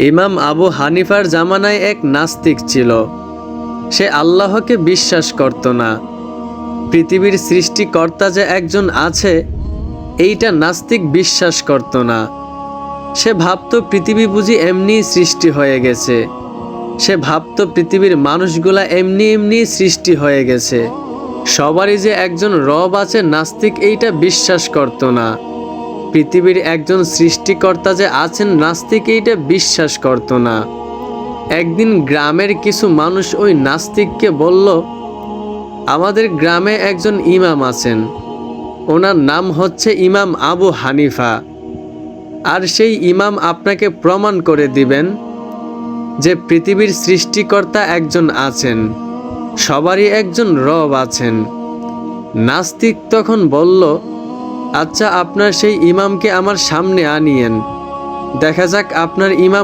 ইমাম আবু হানিফার জামানায় এক নাস্তিক ছিল। সে আল্লাহকে বিশ্বাস করত না। পৃথিবীর সৃষ্টিকর্তা যে একজন আছে এইটা নাস্তিক বিশ্বাস করত না। সে ভাবত পৃথিবী বুঝি এমনি সৃষ্টি হয়ে গেছে। সে ভাবত পৃথিবীর মানুষগুলা এমনি এমনি সৃষ্টি হয়ে গেছে। সবারই যে একজন রব আছে নাস্তিক এইটা বিশ্বাস করত না। পৃথিবীর একজন সৃষ্টিকর্তা যে আছেন নাস্তিক এইটা বিশ্বাস করত না। একদিন গ্রামের কিছু মানুষ ওই নাস্তিককে বলল, আমাদের গ্রামে একজন ইমাম আছেন, ওনার নাম হচ্ছে ইমাম আবু হানিফা। আর সেই ইমাম আপনাকে প্রমাণ করে দিবেন যে পৃথিবীর সৃষ্টিকর্তা একজন আছেন, সবারই একজন রব আছেন। নাস্তিক তখন বলল, আচ্ছা আপনার সেই ইমামকে আমার সামনে আনিয়েন, দেখা যাক আপনার ইমাম